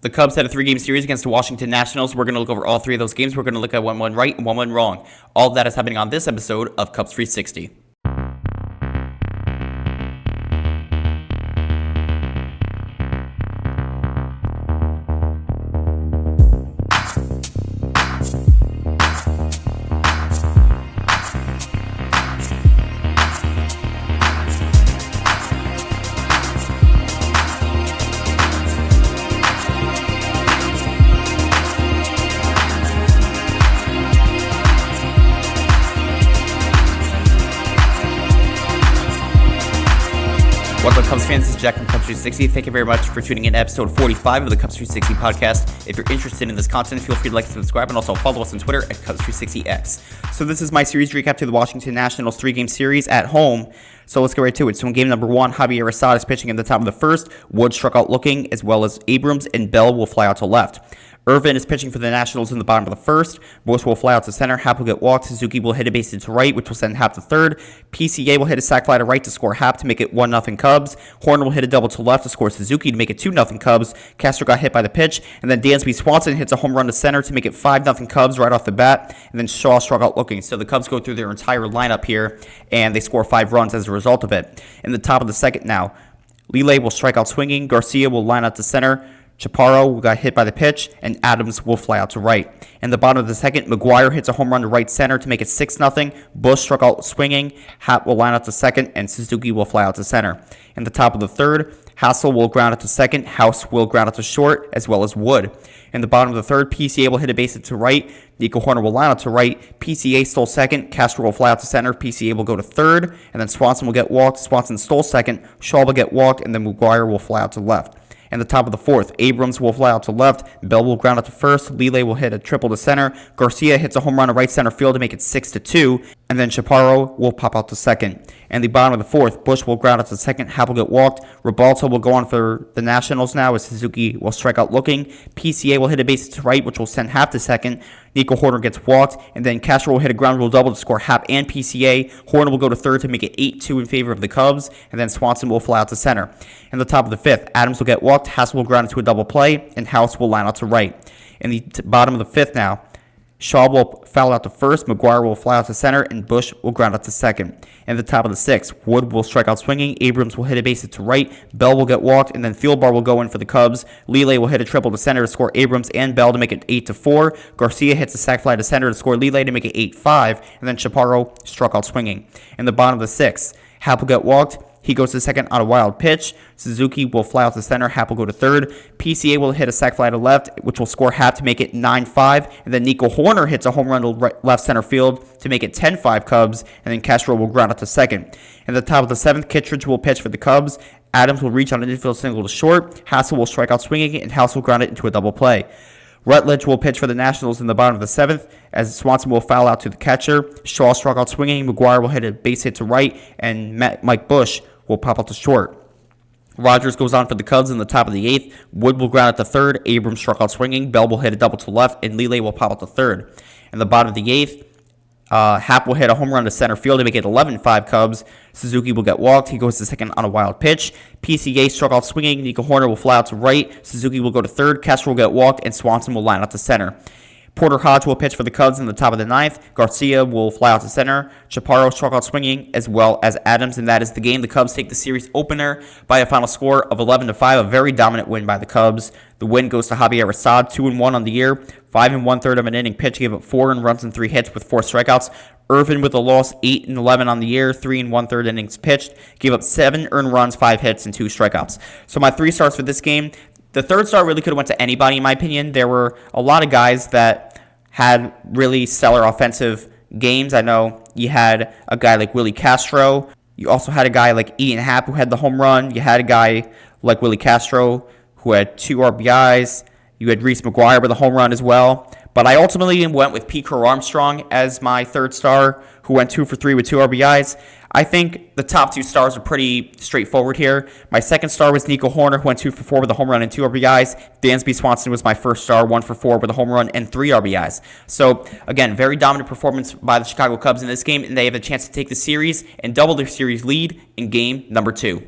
The Cubs had a 3-game series against the Washington Nationals. We're going to look over all 3 of those games. We're going to look at 1 went right and 1 went wrong. All of that is happening on this episode of Cubs 360. What's up, Cubs fans? This is Jack from Cubs 360. Thank you very much for tuning in to episode 45 of the Cubs 360 podcast. If you're interested in this content, feel free to like and subscribe, and also follow us on Twitter at Cubs360X. So this is my series recap to the Washington Nationals 3-game series at home. So let's get right to it. So in game number 1, Javier Assad is pitching at the top of the first. Wood struck out looking, as well as Abrams and Bell will fly out to left. Irvin is pitching for the Nationals in the bottom of the first. Bush will fly out to center. Happ will get walked. Suzuki will hit a base to right, which will send Happ to third. PCA will hit a sac fly to right to score Happ to make it 1-0 Cubs. Horner will hit a double to left to score Suzuki to make it 2-0 Cubs. Castro got hit by the pitch. And then Dansby Swanson hits a home run to center to make it 5-0 Cubs right off the bat. And then Shaw struck out looking. So the Cubs go through their entire lineup here, and they score 5 runs as a result of it. In the top of the second now, Lele will strike out swinging. Garcia will line out to center. Chaparro got hit by the pitch, and Adams will fly out to right. In the bottom of the second, McGuire hits a home run to right center to make it 6-0. Bush struck out swinging. Happ will line out to second, and Suzuki will fly out to center. In the top of the third, Hassel will ground out to second. House will ground out to short, as well as Wood. In the bottom of the third, PCA will hit a base to right. Nico Horner will line out to right. PCA stole second. Castro will fly out to center. PCA will go to third. And then Swanson will get walked. Swanson stole second. Shaw will get walked. And then McGuire will fly out to left. In the top of the fourth, Abrams will fly out to left. Bell will ground out to first. Lele will hit a triple to center. Garcia hits a home run to right center field to make it 6-2. And then Chaparro will pop out to second. In the bottom of the fourth, Bush will ground out to second. Happ will get walked. Ribalta will go on for the Nationals now as Suzuki will strike out looking. PCA will hit a base to right, which will send Happ to second. Nico Horner gets walked. And then Castro will hit a ground rule double to score Happ and PCA. Horner will go to third to make it 8-2 in favor of the Cubs. And then Swanson will fly out to center. In the top of the fifth, Adams will get walked. Hassel will ground into a double play. And House will line out to right. In the bottom of the fifth now, Shaw will foul out to first, McGuire will fly out to center, and Bush will ground out to second. In the top of the sixth, Wood will strike out swinging, Abrams will hit a base to right, Bell will get walked, and then Fieldbar will go in for the Cubs. Lele will hit a triple to center to score Abrams and Bell to make it 8-4. Garcia hits a sac fly to center to score Lele to make it 8-5, and then Chaparro struck out swinging. In the bottom of the sixth, Happ will get walked. He goes to second on a wild pitch. Suzuki will fly out to center. Happ will go to third. PCA will hit a sac fly to left, which will score Happ to make it 9-5. And then Nico Horner hits a home run to left center field to make it 10-5 Cubs. And then Castro will ground out to second. In the top of the seventh, Kittredge will pitch for the Cubs. Adams will reach on an infield single to short. Hassel will strike out swinging, and House will ground it into a double play. Rutledge will pitch for the Nationals in the bottom of the seventh, as Swanson will foul out to the catcher. Shaw struck out swinging. McGuire will hit a base hit to right, and Mike Bush will pop out to short. Rogers goes on for the Cubs in the top of the eighth. Wood will ground out to third. Abrams struck out swinging. Bell will hit a double to left, and Lele will pop out to third. In the bottom of the eighth, Happ will hit a home run to center field to make it 11-5 Cubs. Suzuki will get walked. He goes to second on a wild pitch. PCA struck out swinging. Nico Horner will fly out to right. Suzuki will go to third. Castro will get walked, and Swanson will line out to center. Porter Hodge will pitch for the Cubs in the top of the ninth. Garcia will fly out to center. Chaparro struck out swinging, as well as Adams, and that is the game. The Cubs take the series opener by a final score of 11-5, a very dominant win by the Cubs. The win goes to Javier Assad, 2-1 on the year, 5 1/3 of an inning pitch, gave up 4 runs and 3 hits with 4 strikeouts. Irvin with a loss, 8-11 on the year, 3 1/3 innings pitched, gave up 7 earned runs, 5 hits, and 2 strikeouts. So my 3 stars for this game. The third star really could have went to anybody, in my opinion. There were a lot of guys that had really stellar offensive games. I know you had a guy like Willie Castro. You also had a guy like Ian Happ who had the home run. You had a guy like Willie Castro who had 2 RBIs. You had Reese McGuire with a home run as well. But I ultimately went with Pete Crow Armstrong as my third star, who went 2 for 3 with 2 RBIs. I think the top 2 stars are pretty straightforward here. My second star was Nico Horner, who went 2 for 4 with a home run and 2 RBIs. Dansby Swanson was my first star, 1 for 4 with a home run and 3 RBIs. So, again, very dominant performance by the Chicago Cubs in this game, and they have a chance to take the series and double their series lead in game number 2.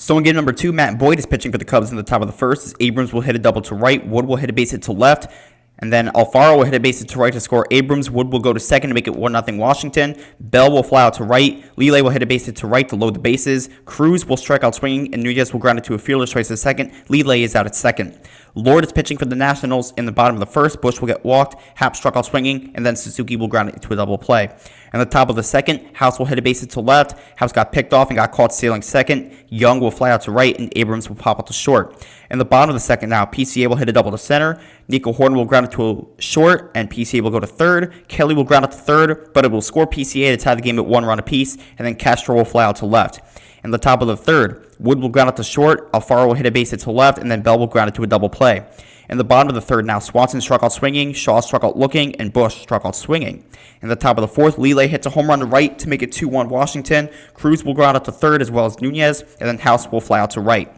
So in game number 2, Matt Boyd is pitching for the Cubs in the top of the first. As Abrams will hit a double to right, Wood will hit a base hit to left, and then Alfaro will hit a base hit to right to score Abrams. Wood will go to second to make it 1-0 Washington. Bell will fly out to right. Lele will hit a base hit to right to load the bases. Cruz will strike out swinging, and Nunez will ground it to a fielder's choice at second. Lele is out at second. Lord is pitching for the Nationals in the bottom of the first. Bush will get walked. Happ struck out swinging, and then Suzuki will ground it to a double play. In the top of the second, House will hit a base hit to left. House got picked off and got caught stealing second. Young will fly out to right, and Abrams will pop out to short. In the bottom of the second now, PCA will hit a double to center. Nico Horn will ground it to a short, and PCA will go to third. Kelly will ground it to third, but it will score PCA to tie the game at 1 run apiece, and then Castro will fly out to left. In the top of the third, Wood will ground it to short, Alfaro will hit a base hit to left, and then Bell will ground it to a double play. In the bottom of the third now, Swanson struck out swinging, Shaw struck out looking, and Bush struck out swinging. In the top of the fourth, Lele hits a home run to right to make it 2-1 Washington. Cruz will ground out to third as well as Nunez, and then House will fly out to right.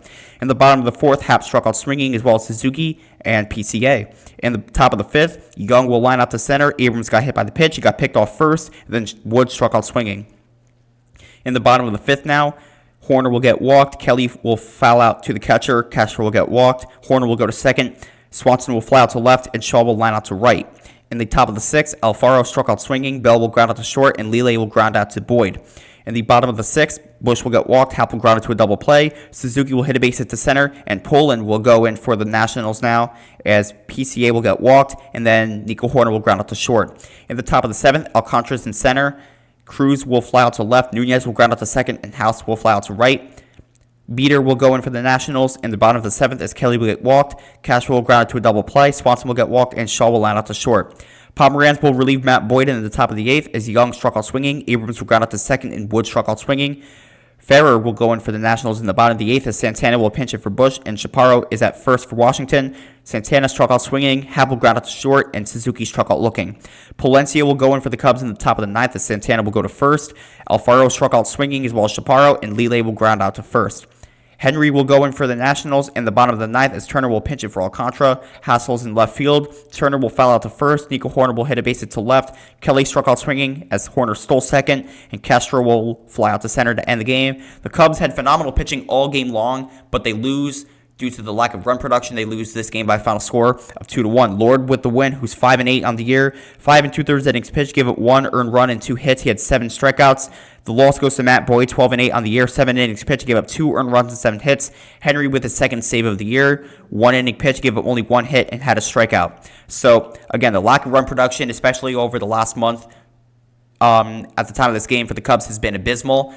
In the bottom of the fourth, Happ struck out swinging as well as Suzuki and PCA. In the top of the fifth, Young will line out to center. Abrams got hit by the pitch. He got picked off first, and then Wood struck out swinging. In the bottom of the fifth now, Horner will get walked. Kelly will foul out to the catcher. Castro will get walked. Horner will go to second. Swanson will fly out to left, and Shaw will line out to right. In the top of the sixth, Alfaro struck out swinging. Bell will ground out to short, and Lele will ground out to Boyd. In the bottom of the sixth, Bush will get walked. Happ will ground it to a double play. Suzuki will hit a base hit to center, and Poland will go in for the Nationals now as PCA will get walked, and then Nico Horner will ground out to short. In the top of the seventh, Alcantara's in center. Cruz will fly out to left. Nunez will ground out to second, and House will fly out to right. Beater will go in for the Nationals in the bottom of the seventh as Kelly will get walked. Castro will ground out to a double play. Swanson will get walked, and Shaw will line out to short. Pomeranz will relieve Matt Boyd in the top of the eighth as Young struck out swinging. Abrams will ground out to second, and Wood struck out swinging. Ferrer will go in for the Nationals in the bottom of the eighth as Santana will pinch it for Bush, and Chaparro is at first for Washington. Santana struck out swinging, Happ will ground out to short, and Suzuki struck out looking. Palencia will go in for the Cubs in the top of the ninth as Santana will go to first. Alfaro struck out swinging as well as Chaparro, and Lele will ground out to first. Henry will go in for the Nationals in the bottom of the ninth as Turner will pinch it for Alcantara. Hassel's in left field. Turner will foul out to first. Nico Horner will hit a base hit to left. Kelly struck out swinging as Horner stole second, and Castro will fly out to center to end the game. The Cubs had phenomenal pitching all game long, but they lose due to the lack of run production. They lose this game by a final score of 2-1. Lord with the win, who's 5-8 on the year. 5 2/3 innings pitched, gave up 1 earned run and 2 hits. He had 7 strikeouts. The loss goes to Matt Boyd, 12-8 on the year. 7 innings pitched, gave up 2 earned runs and 7 hits. Henry with his second save of the year. 1 inning pitch, gave up only 1 hit and had a strikeout. So again, the lack of run production, especially over the last month, at the time of this game for the Cubs, has been abysmal.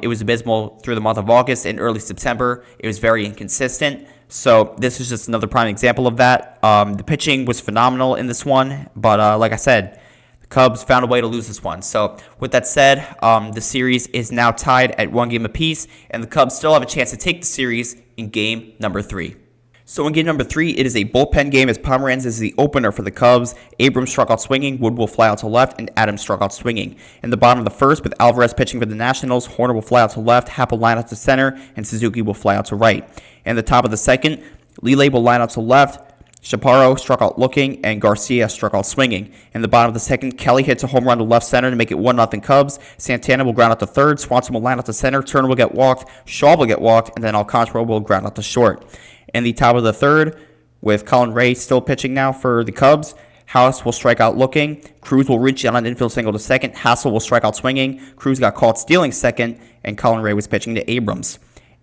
It was abysmal through the month of August and early September. It was very inconsistent. So this is just another prime example of that. The pitching was phenomenal in this one, but like I said, the Cubs found a way to lose this one. So with that said, the series is now tied at 1 game apiece, and the Cubs still have a chance to take the series in game number 3. So in game number 3, it is a bullpen game as Pomeranz is the opener for the Cubs. Abrams struck out swinging, Wood will fly out to left, and Adams struck out swinging. In the bottom of the first, with Alvarez pitching for the Nationals, Horner will fly out to left, Happ will line out to center, and Suzuki will fly out to right. In the top of the second, Lele will line out to left, Chaparro struck out looking, and Garcia struck out swinging. In the bottom of the second, Kelly hits a home run to left center to make it 1-0 Cubs. Santana will ground out to third, Swanson will line out to center, Turner will get walked, Shaw will get walked, and then Alcantara will ground out to short. In the top of the third, with Colin Ray still pitching now for the Cubs, House will strike out looking. Cruz will reach on an infield single to second. Hassel will strike out swinging. Cruz got caught stealing second, and Colin Ray was pitching to Abrams.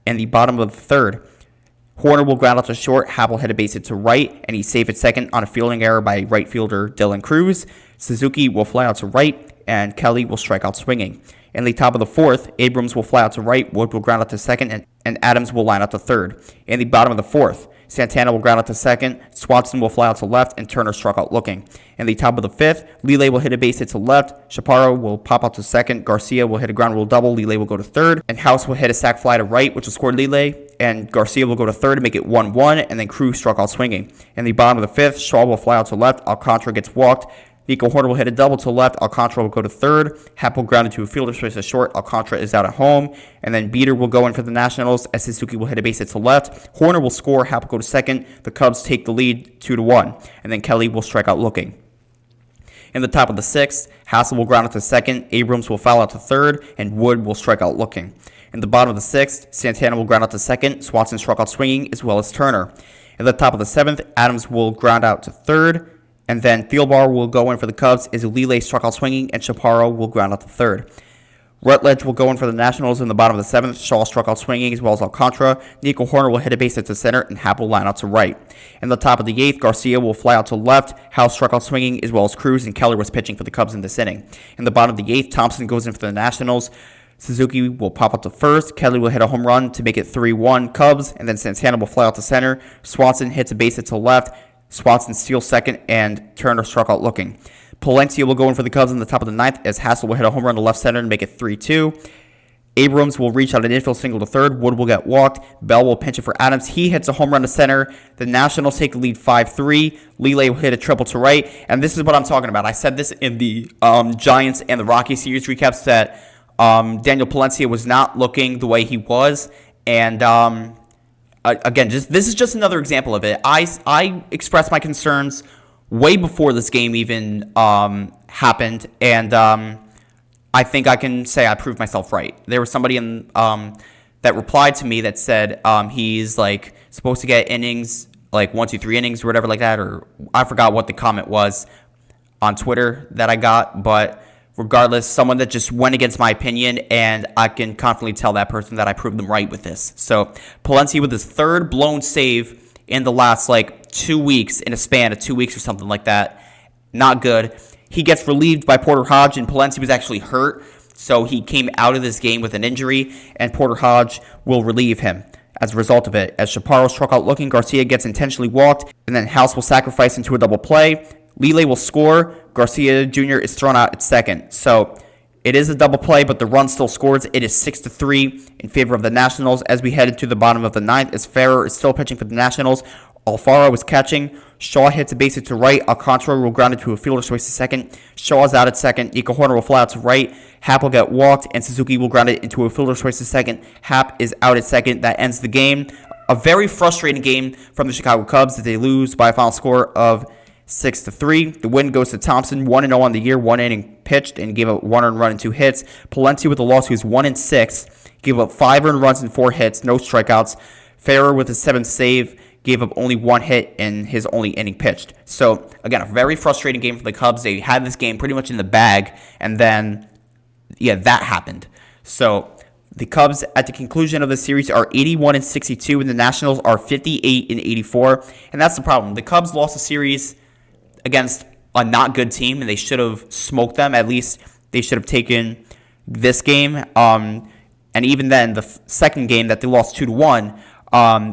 In the bottom of the third, Horner will ground out to short. Happ will hit a base hit to right, and he's safe at second on a fielding error by right fielder Dylan Cruz. Suzuki will fly out to right, and Kelly will strike out swinging. In the top of the fourth, Abrams will fly out to right, Wood will ground out to second, and Adams will line out to third. In the bottom of the fourth, Santana will ground out to second, Swanson will fly out to left, and Turner struck out looking. In the top of the fifth, Lele will hit a base hit to left, Chaparro will pop out to second, Garcia will hit a ground rule double, Lele will go to third, and House will hit a sac fly to right, which will score Lele, and Garcia will go to third to make it 1-1, and then Cruz struck out swinging. In the bottom of the fifth, Shaw will fly out to left, Alcantara gets walked, Nico Horner will hit a double to left. Alcantara will go to third. Happ will ground into a fielder's choice to short. Alcantara is out at home. And then Beater will go in for the Nationals as Suzuki will hit a base hit to left. Horner will score. Happ will go to second. The Cubs take the lead 2-1. And then Kelly will strike out looking. In the top of the sixth, Hassel will ground out to second. Abrams will foul out to third. And Wood will strike out looking. In the bottom of the 6th, Santana will ground out to 2nd, Swanson struck out swinging, as well as Turner. In the top of the 7th, Adams will ground out to 3rd, and then Thielbar will go in for the Cubs as Ulile struck out swinging, and Chaparro will ground out to 3rd. Rutledge will go in for the Nationals in the bottom of the 7th. Shaw struck out swinging as well as Alcantara. Nico Horner will hit a base to center, and Happ will line out to right. In the top of the 8th, Garcia will fly out to left. House struck out swinging as well as Cruz, and Keller was pitching for the Cubs in this inning. In the bottom of the 8th, Thompson goes in for the Nationals. Suzuki will pop up to first. Kelly will hit a home run to make it 3-1 Cubs, and then Santana will fly out to center. Swanson hits a base hit to left. Swanson steals second, and Turner struck out looking. Palencia will go in for the Cubs in the top of the 9th as Hassel will hit a home run to left center and make it 3-2. Abrams will reach out an infield single to third. Wood will get walked. Bell will pinch it for Adams. He hits a home run to center. The Nationals take the lead 5-3. Lele will hit a triple to right. And this is what I'm talking about. I said this in the Giants and the Rockies series recaps that Daniel Palencia was not looking the way he was. And again, this is just another example of it. I expressed my concerns way before this game even happened, and I think I can say I proved myself right. There was somebody that replied to me that said he's like supposed to get innings, like 1, 2, 3 innings or whatever like that, or I forgot what the comment was on Twitter that I got, but regardless, someone that just went against my opinion, and I can confidently tell that person that I proved them right with this. So Palencia with his 3rd blown save in the last 2 weeks, in a span of 2 weeks or something like that. Not good. He gets relieved by Porter Hodge, and Palencia was actually hurt, so he came out of this game with an injury, and Porter Hodge will relieve him as a result of it. As Chaparro struck out looking, Garcia gets intentionally walked, and then House will sacrifice into a double play. Lele will score. Garcia Jr. is thrown out at second. So it is a double play, but the run still scores. It is 6-3 in favor of the Nationals as we head into the bottom of the 9th, as Ferrer is still pitching for the Nationals. Alfaro is catching. Shaw hits a base hit to right. Alcantara will ground it to a fielder's choice to second. Shaw is out at second. Nico Horner will fly out to right. Happ will get walked, and Suzuki will ground it into a fielder's choice to second. Happ is out at second. That ends the game. A very frustrating game from the Chicago Cubs that they lose by a final score of 6-3. The win goes to Thompson, 1-0 on the year, 1 inning pitched, and gave up 1 earned run and 2 hits. Palencia with the loss, who's 1-6, gave up 5 earned runs and 4 hits, no strikeouts. Ferrer with his 7th save gave up only 1 hit in his only inning pitched. So, again, a very frustrating game for the Cubs. They had this game pretty much in the bag, and then, that happened. So, the Cubs, at the conclusion of the series, are 81-62, and the Nationals are 58-84. And that's the problem. The Cubs lost the series against a not good team, and they should have smoked them. At least they should have taken this game. And even then, the second game that they lost 2-1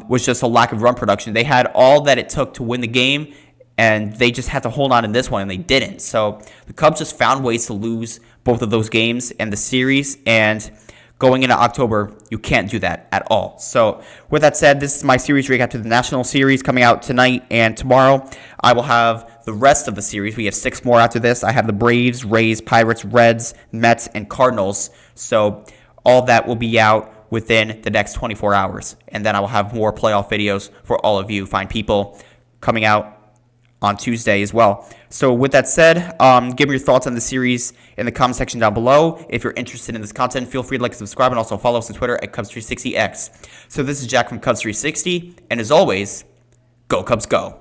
was just a lack of run production. They had all that it took to win the game, and they just had to hold on in this one, and they didn't. So the Cubs just found ways to lose both of those games and the series, and going into October, you can't do that at all. So with that said, this is my series recap to the National Series coming out tonight and tomorrow. I will have the rest of the series. We have 6 more after this. I have the Braves, Rays, Pirates, Reds, Mets, and Cardinals. So all that will be out within the next 24 hours. And then I will have more playoff videos for all of you fine people coming out on Tuesday as well. So with that said, give me your thoughts on the series in the comment section down below. If you're interested in this content, feel free to like and subscribe, and also follow us on Twitter at Cubs360X. So this is Jack from Cubs360, and as always, go Cubs go.